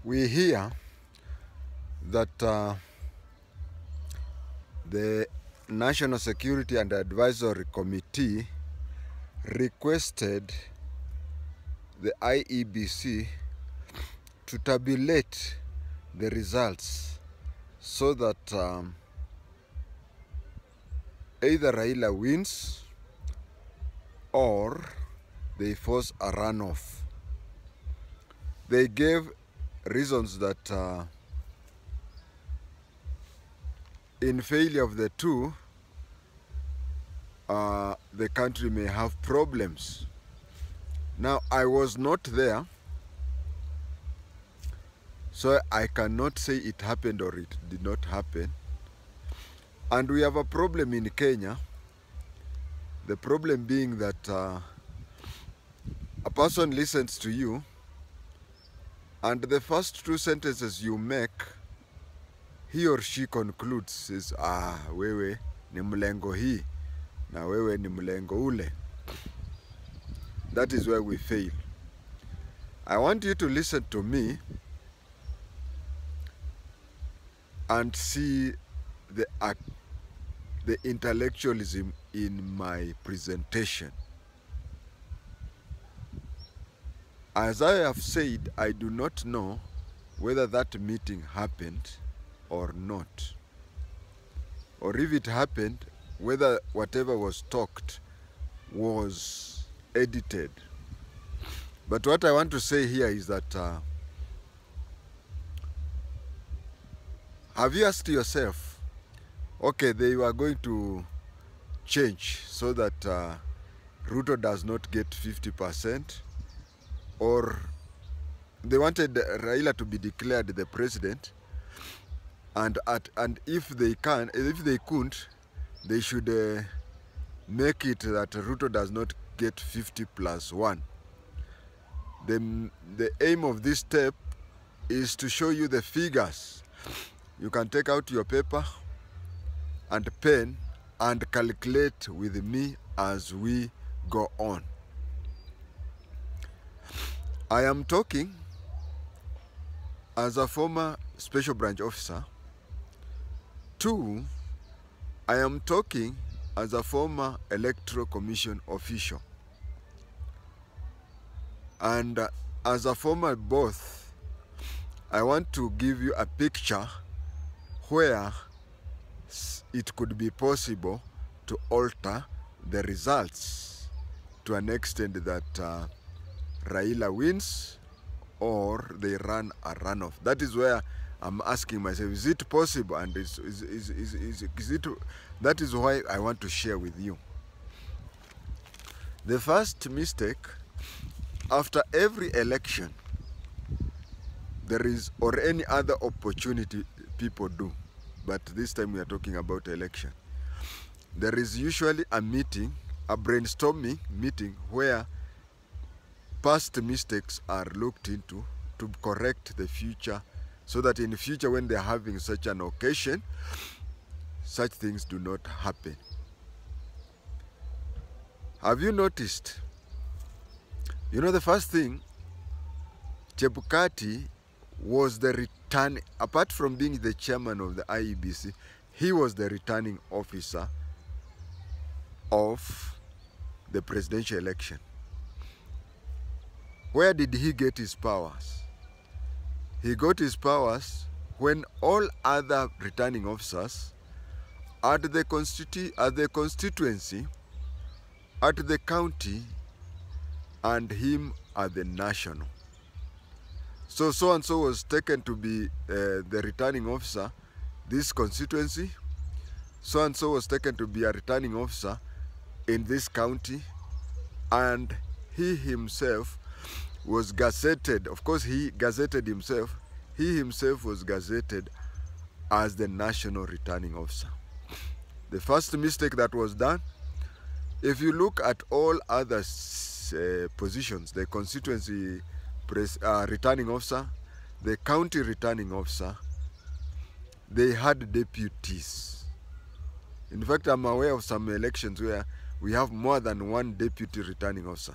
we hear that the National Security and Advisory Committee requested the IEBC to tabulate the results so that either Raila wins or they force a runoff. They gave reasons that in failure of the two, the country may have problems. Now, I was not there, so I cannot say it happened or it did not happen. And we have a problem in Kenya. The problem being that a person listens to you, and the first two sentences you make, he or she concludes, says, wewe ni mlengo hii, na wewe ni mlengo ule. That is where we fail. I want you to listen to me and see the intellectualism in my presentation. As I have said, I do not know whether that meeting happened or not. Or if it happened, whether whatever was talked was edited. But what I want to say here is that have you asked yourself, okay, they were going to change so that Ruto does not get 50%, or they wanted Raila to be declared the president, and if they couldn't, they should make it that Ruto does not get 50+1. The aim of this step is to show you the figures. You can take out your paper and pen and calculate with me as we go on. I am talking as a former Special Branch Officer. 2, I am talking as a former Electoral Commission official. And as a former both, I want to give you a picture where it could be possible to alter the results to an extent that Raila wins or they run a runoff. That is where I'm asking myself, is it possible? And that is why I want to share with you. The first mistake, after every election, there is, or any other opportunity people do, but this time we are talking about election, there is usually a meeting, a brainstorming meeting, where past mistakes are looked into to correct the future, so that in the future when they are having such an occasion, such things do not happen. Have you noticed? You know, the first thing, Chebukati was the returning, apart from being the chairman of the IEBC, he was the returning officer of the presidential election. Where did he get his powers? He got his powers when all other returning officers at the constituency, at the county, and him at the national. So and so was taken to be the returning officer, this constituency. So and so was taken to be a returning officer in this county, and he himself was gazetted. Of course, he gazetted himself. He himself was gazetted as the national returning officer. The first mistake that was done, if you look at all other positions, the constituency returning officer, the county returning officer, they had deputies. In fact, I'm aware of some elections where we have more than one deputy returning officer.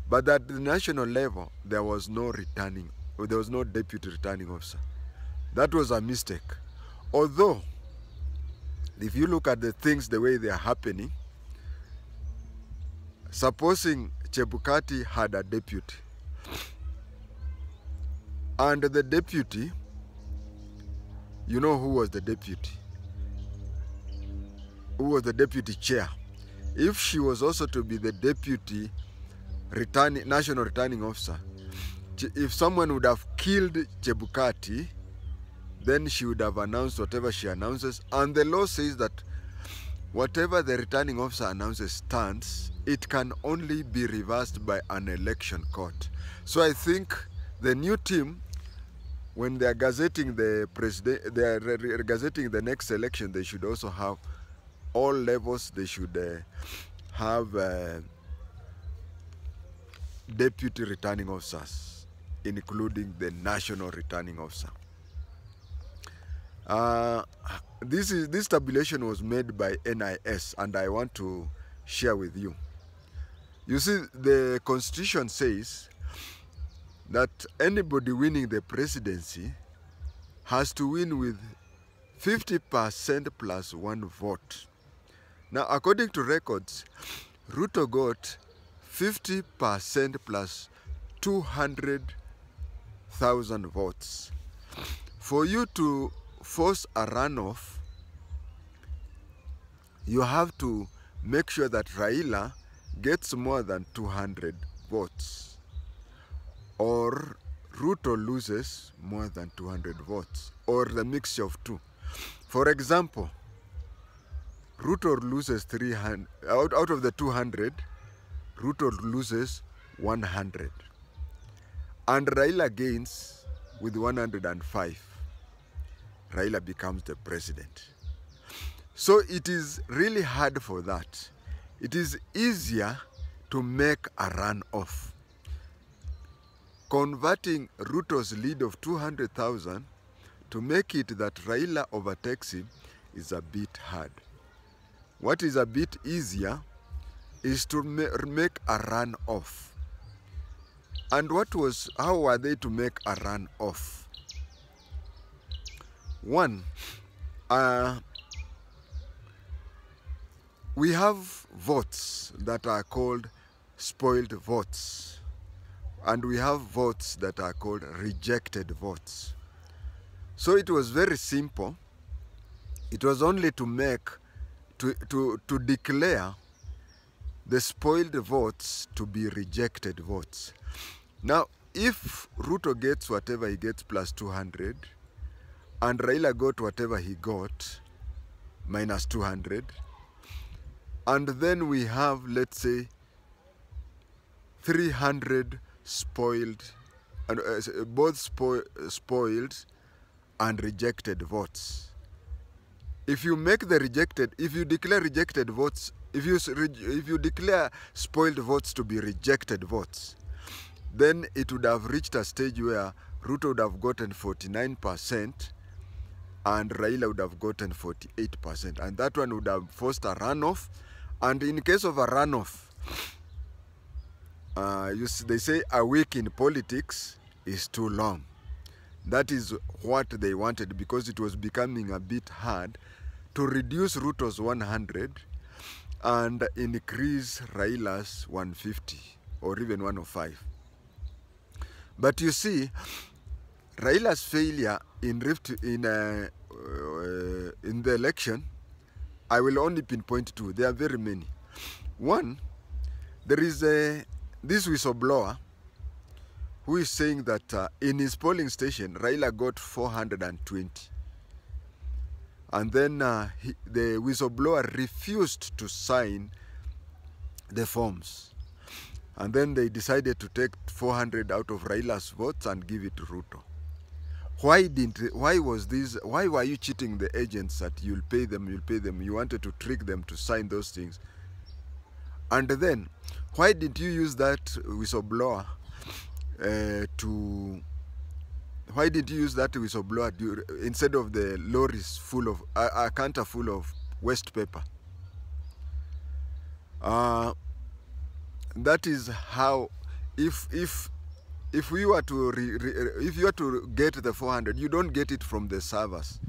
But at the national level, there was no returning there was no deputy returning officer. That was a mistake. Although, if you look at the things the way they are happening, supposing Chebukati had a deputy, and the deputy, you know who was the deputy? Who was the deputy chair? If she was also to be the deputy national returning officer, if someone would have killed Chebukati, then she would have announced whatever she announces. And the law says that whatever the returning officer announces stands. It can only be reversed by an election court. So I think the new team, when they are gazetting the president, they are gazetting the next election, they should also have all levels. They should have deputy returning officers, including the national returning officer. This tabulation was made by NIS, and I want to share with you. You see, the Constitution says that anybody winning the presidency has to win with 50% plus 1 vote. Now, according to records, Ruto got 50% plus 200,000 votes. For you to force a runoff, you have to make sure that Raila gets more than 200 votes, or Ruto loses more than 200 votes, or the mixture of two. For example, Ruto loses 300, out of the 200, Ruto loses 100, and Raila gains with 105. Raila becomes the president. So it is really hard for that. It is easier to make a runoff. Converting Ruto's lead of 200,000 to make it that Raila overtakes him is a bit hard. What is a bit easier is to make a runoff. And how were they to make a runoff? One, we have votes that are called spoiled votes, and we have votes that are called rejected votes. So it was very simple. It was only to declare the spoiled votes to be rejected votes. Now, if Ruto gets whatever he gets plus 200, and Raila got whatever he got minus 200, and then we have, let's say, 300 spoiled, both spoiled and rejected votes. If you declare rejected votes, if you declare spoiled votes to be rejected votes, then it would have reached a stage where Ruto would have gotten 49% and Raila would have gotten 48%, and that one would have forced a runoff. And in case of a runoff, they say a week in politics is too long. That is what they wanted, because it was becoming a bit hard to reduce Ruto's 100 and increase Raila's 150 or even 105. But you see, Raila's failure in the election, I will only pinpoint two. There are very many. One, there is this whistleblower who is saying that in his polling station, Raila got 420. And then the whistleblower refused to sign the forms. And then they decided to take 400 out of Raila's votes and give it to Ruto. Why were you cheating the agents that you'll pay them? You wanted to trick them to sign those things. And then, why did you use that whistleblower instead of the lorries full of, a canter full of waste paper? That is how, if if we were to if you were to get the 400, you don't get it from the servers.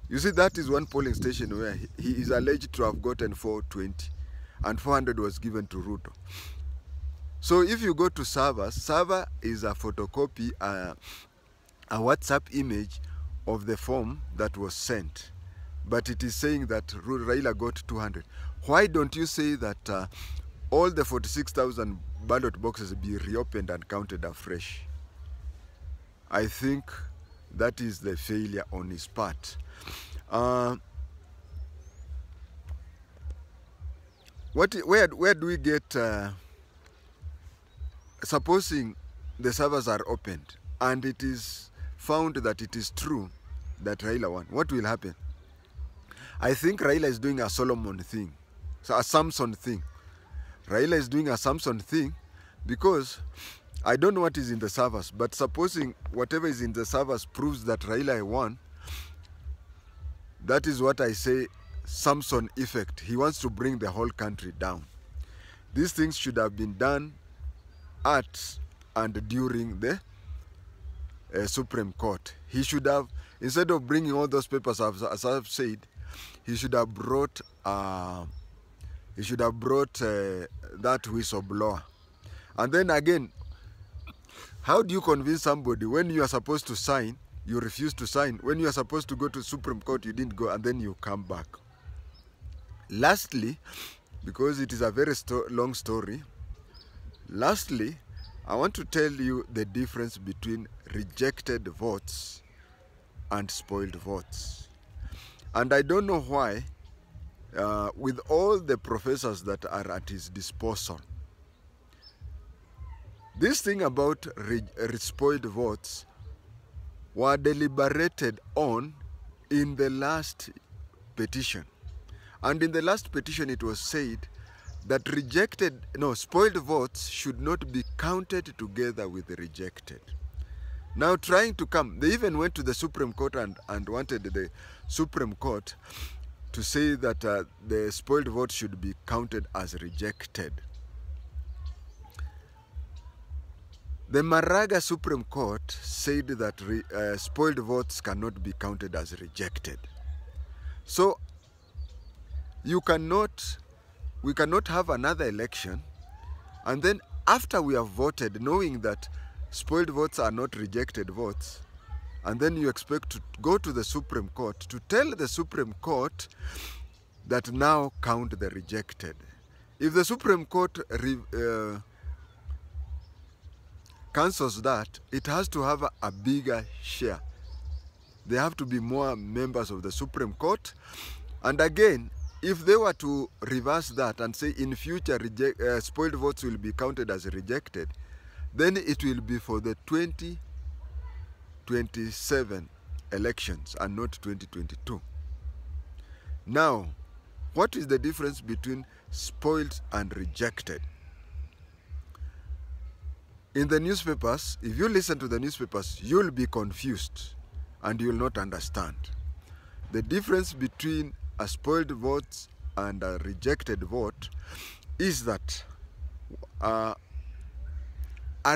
You see, that is one polling station where he is alleged to have gotten 420, and 400 was given to Ruto. So if you go to servers, server is a photocopy, a WhatsApp image of the form that was sent, but it is saying that Raila got 200. Why don't you say that all the 46,000 ballot boxes be reopened and counted afresh? I think that is the failure on his part. Where do we get, supposing the servers are opened and it is found that it is true that Raila won, what will happen? I think Raila is doing a Solomon thing, so a Samson thing. Raila is doing a Samson thing because I don't know what is in the servers, but supposing whatever is in the servers proves that Raila won, that is what I say, Samson effect. He wants to bring the whole country down. These things should have been done at and during the Supreme Court. He should have, instead of bringing all those papers, as I've said, he should have brought that whistleblower. And then again, how do you convince somebody when you are supposed to sign, you refuse to sign? When you are supposed to go to Supreme Court, you didn't go, and then you come back. Lastly, because it is a very long story, lastly, I want to tell you the difference between rejected votes and spoiled votes. And I don't know why, with all the professors that are at his disposal, this thing about spoiled votes were deliberated on in the last petition. And in the last petition, it was said that spoiled votes should not be counted together with the rejected. Now trying to come, they even went to the Supreme Court and wanted the Supreme Court to say that the spoiled votes should be counted as rejected. The Maraga Supreme Court said that spoiled votes cannot be counted as rejected. So we cannot have another election, and then after we have voted, knowing that spoiled votes are not rejected votes, and then you expect to go to the Supreme Court to tell the Supreme Court that now count the rejected. If the Supreme Court cancels that, it has to have a bigger share. There have to be more members of the Supreme Court. And again, if they were to reverse that and say in future spoiled votes will be counted as rejected, then it will be for the 2027 elections and not 2022. Now, what is the difference between spoiled and rejected? In the newspapers, if you listen to the newspapers, you'll be confused and you'll not understand. The difference between a spoiled vote and a rejected vote is that a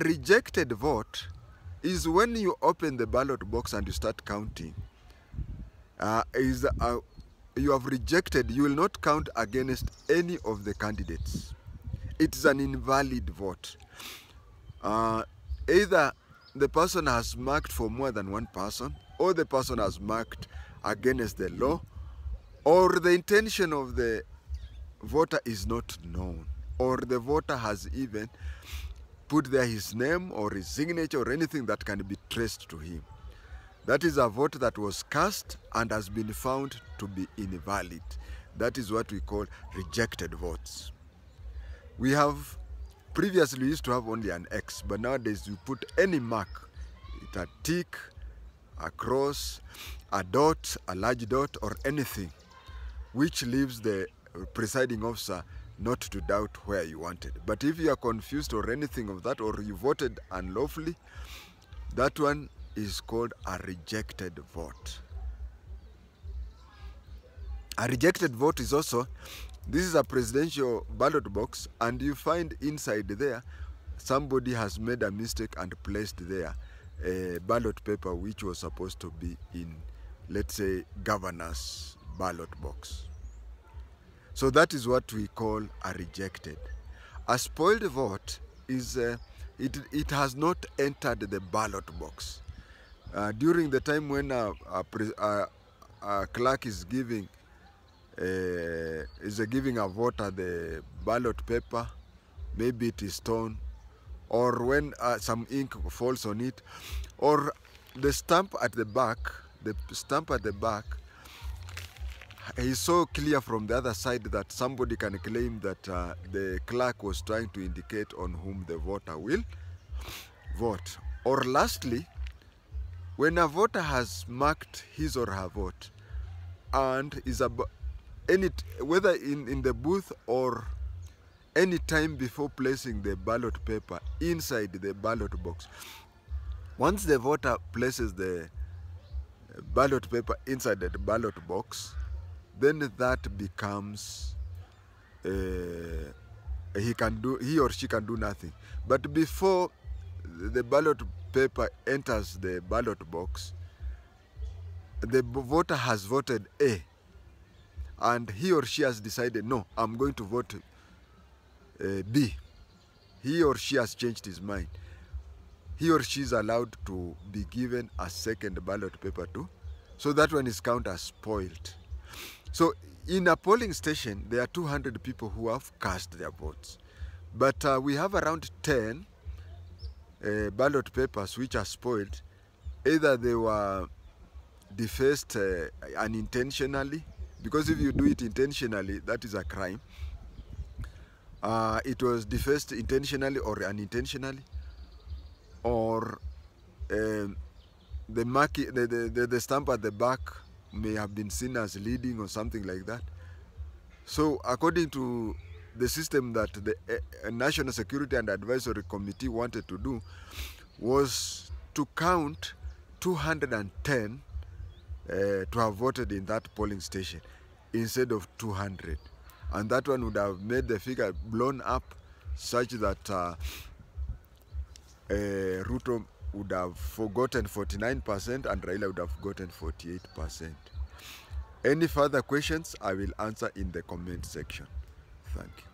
rejected vote is when you open the ballot box and you start counting. You have rejected, you will not count against any of the candidates. It's an invalid vote. Either the person has marked for more than one person, or the person has marked against the law, or the intention of the voter is not known, or the voter has even put there his name or his signature or anything that can be traced to him. That is a vote that was cast and has been found to be invalid. That is what we call rejected votes. We have previously used to have only an X, but nowadays you put any mark, it's a tick, a cross, a dot, a large dot, or anything, which leaves the presiding officer not to doubt where you wanted. But if you are confused or anything of that, or you voted unlawfully, that one is called a rejected vote. A rejected vote is also, this is a presidential ballot box, and you find inside there somebody has made a mistake and placed there a ballot paper which was supposed to be in, let's say, governor's ballot box. So that is what we call a rejected. A spoiled vote is it has not entered the ballot box. During the time when a clerk is giving giving a voter the ballot paper, maybe it is torn, or when some ink falls on it, or the stamp at the back, is so clear from the other side that somebody can claim that the clerk was trying to indicate on whom the voter will vote. Or lastly, when a voter has marked his or her vote and is whether in the booth or any time before placing the ballot paper inside the ballot box, once the voter places the ballot paper inside the ballot box, then that becomes he or she can do nothing. But before the ballot paper enters the ballot box, the voter has voted A, and he or she has decided, no, I'm going to vote B. He or she has changed his mind. He or she is allowed to be given a second ballot paper too. So that one is counted as spoiled. So in a polling station, there are 200 people who have cast their votes. But we have around 10 ballot papers which are spoiled. Either they were defaced unintentionally, because if you do it intentionally, that is a crime. It was defaced intentionally or unintentionally, or the stamp at the back may have been seen as leading or something like that. So according to the system that the National Security and Advisory Committee wanted to do, was to count 210 to have voted in that polling station instead of 200. And that one would have made the figure blown up such that Ruto would have forgotten 49% and Raila would have gotten 48%. Any further questions, I will answer in the comment section. Thank you.